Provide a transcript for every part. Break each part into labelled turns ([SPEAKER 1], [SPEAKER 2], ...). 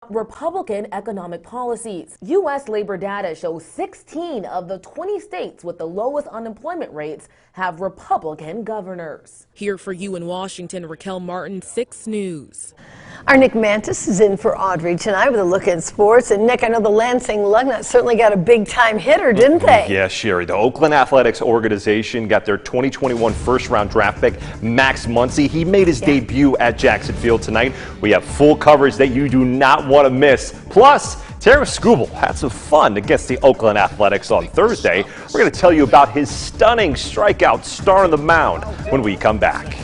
[SPEAKER 1] Republican economic policies. U.S. labor data shows 16 of the 20 states with the lowest unemployment rates have Republican governors. Here for you in Washington, Raquel Martin, 6 News.
[SPEAKER 2] Our Nick Mantis is in for Audrey tonight with a look at sports. And Nick, I know the Lansing Lugnuts certainly got a big-time hitter, didn't they?
[SPEAKER 3] Yeah, Sherry. The Oakland Athletics organization got their 2021 first-round draft pick, Max Muncy. He made his debut at Jackson Field tonight. We have full coverage that you do not want to miss. Plus, Tarek Skubal had some fun against the Oakland Athletics on Thursday. We're going to tell you about his stunning strikeout star on the mound when we come back.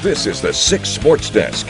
[SPEAKER 4] This is the 6 Sports Desk.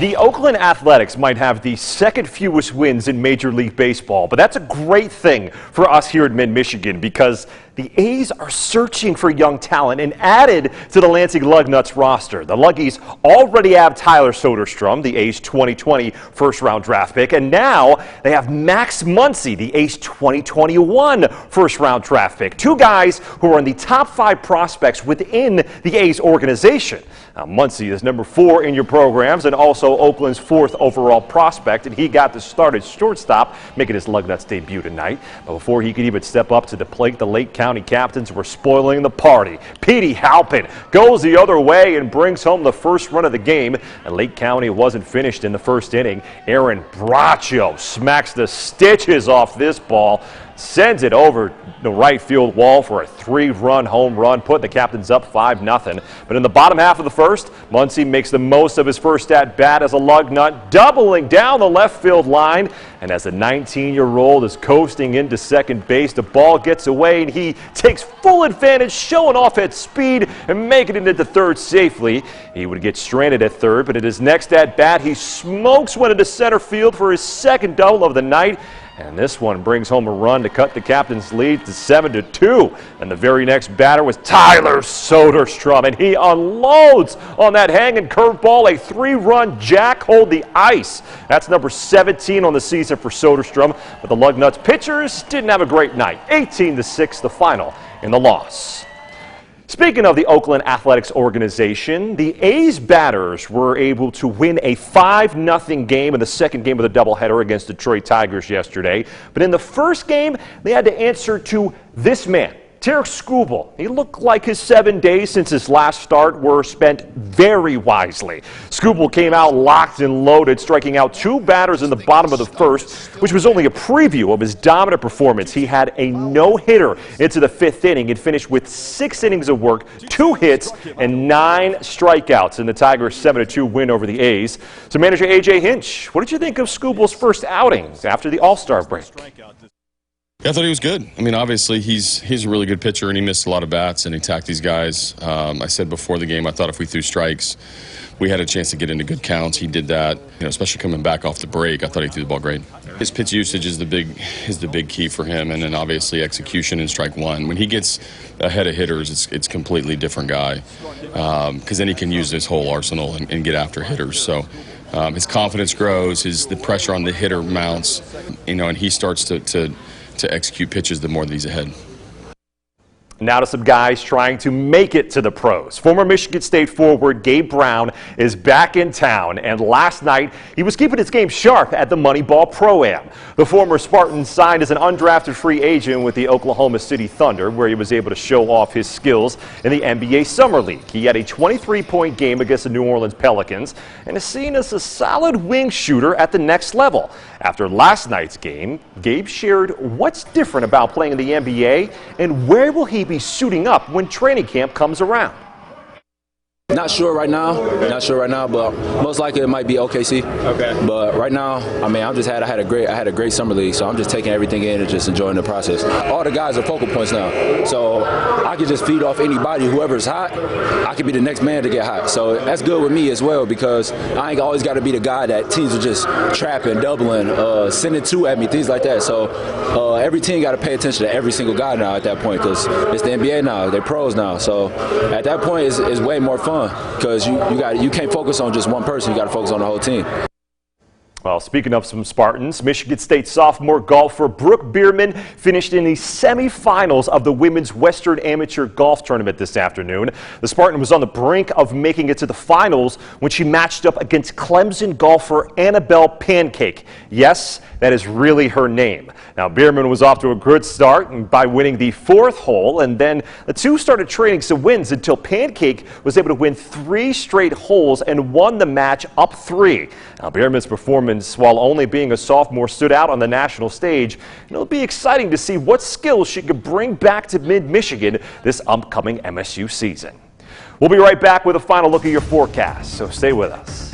[SPEAKER 3] The Oakland Athletics might have the second fewest wins in Major League Baseball, but that's a great thing for us here in Mid-Michigan because the A's are searching for young talent and added to the Lansing Lugnuts roster. The Luggies already have Tyler Soderstrom, the A's 2020 first-round draft pick, and now they have Max Muncy, the A's 2021 first-round draft pick. 2 guys who are in the top 5 prospects within the A's organization. Now, Muncy is number 4 in your programs and also Oakland's 4th overall prospect, and he got the start at shortstop, making his Lugnuts debut tonight. But before he could even step up to the plate, the Lake County Captains were spoiling the party. Petey Halpin goes the other way and brings home the first run of the game. And Lake County wasn't finished in the first inning. Aaron Braccio smacks the stitches off this ball, sends it over the right field wall for a 3-run home run, putting the Captains up 5-0. But in the bottom half of the first, Muncy makes the most of his first at-bat as a Lugnut, doubling down the left field line. And as the 19-year-old is coasting into second base, the ball gets away and he takes full advantage, showing off at speed and making it into third safely. He would get stranded at third, but at his next at-bat, he smokes one into center field for his second double of the night. And this one brings home a run to cut the captain's lead to 7-2. And the very next batter was Tyler Soderstrom, and he unloads on that hanging curveball, a 3-run jack hold the ice. That's number 17 on the season for Soderstrom, but the Lugnuts pitchers didn't have a great night. 18-6 the final in the loss. Speaking of the Oakland Athletics organization, the A's batters were able to win a 5-0 game in the second game of the doubleheader against Detroit Tigers yesterday. But in the first game, they had to answer to this man, Tarek Skubal. He looked like his 7 days since his last start were spent very wisely. Skubal came out locked and loaded, striking out 2 batters in the bottom of the first, which was only a preview of his dominant performance. He had a no-hitter into the 5th inning and finished with 6 innings of work, 2 hits, and 9 strikeouts in the Tigers' 7-2 win over the A's. So manager A.J. Hinch, what did you think of Skubal's first outings after the All-Star break?
[SPEAKER 5] Yeah, I thought he was good. I mean, obviously, he's a really good pitcher, and he missed a lot of bats, and he attacked these guys. I said before the game, I thought if we threw strikes, we had a chance to get into good counts. He did that, especially coming back off the break. I thought he threw the ball great. His pitch usage is the big key for him, and then obviously execution in strike one. When he gets ahead of hitters, it's a completely different guy, because then he can use his whole arsenal and get after hitters. So his confidence grows, the pressure on the hitter mounts, and he starts to execute pitches the more that he's ahead.
[SPEAKER 3] Now to some guys trying to make it to the pros. Former Michigan State forward Gabe Brown is back in town, and last night he was keeping his game sharp at the Moneyball Pro-Am. The former Spartan signed as an undrafted free agent with the Oklahoma City Thunder, where he was able to show off his skills in the NBA Summer League. He had a 23-point game against the New Orleans Pelicans and is seen as a solid wing shooter at the next level. After last night's game, Gabe shared what's different about playing in the NBA and where will he be suiting up when training camp comes around.
[SPEAKER 6] Not sure right now, but most likely it might be OKC. Okay. But right now, I mean, I had a great summer league, so I'm just taking everything in and just enjoying the process. All the guys are focal points now, so I can just feed off anybody. Whoever's hot, I can be the next man to get hot. So that's good with me as well, because I ain't always got to be the guy that teams are just trapping, doubling, sending 2 at me, things like that. So every team got to pay attention to every single guy now at that point, because it's the NBA now, they're pros now. So at that point, it's way more fun, because you can't focus on just one person, you got to focus on the whole team.
[SPEAKER 3] Well, speaking of some Spartans, Michigan State sophomore golfer Brooke Biermann finished in the semifinals of the Women's Western Amateur Golf Tournament this afternoon. The Spartan was on the brink of making it to the finals when she matched up against Clemson golfer Annabelle Pancake. Yes, that is really her name. Now, Biermann was off to a good start by winning the 4th hole, and then the two started trading some wins until Pancake was able to win 3 straight holes and won the match up 3. Now, Biermann's performance while only being a sophomore stood out on the national stage, and it'll be exciting to see what skills she could bring back to mid-Michigan this upcoming MSU season. We'll be right back with a final look at your forecast, so stay with us.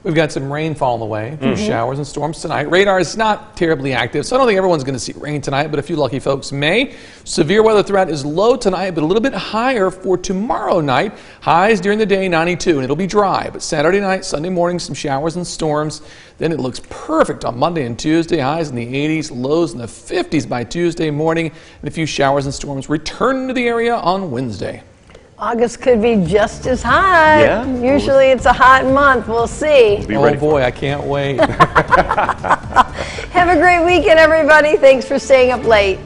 [SPEAKER 7] We've got some rainfall on the way, a few showers and storms tonight. Radar is not terribly active, so I don't think everyone's going to see rain tonight, but a few lucky folks may. Severe weather threat is low tonight, but a little bit higher for tomorrow night. Highs during the day, 92, and it'll be dry. But Saturday night, Sunday morning, some showers and storms. Then it looks perfect on Monday and Tuesday. Highs in the 80s, lows in the 50s by Tuesday morning, and a few showers and storms return to the area on Wednesday.
[SPEAKER 2] August could be just as hot.
[SPEAKER 3] Yeah.
[SPEAKER 2] Usually it's a hot month. We'll see.
[SPEAKER 7] Oh boy, I can't wait.
[SPEAKER 2] Have a great weekend, everybody. Thanks for staying up late.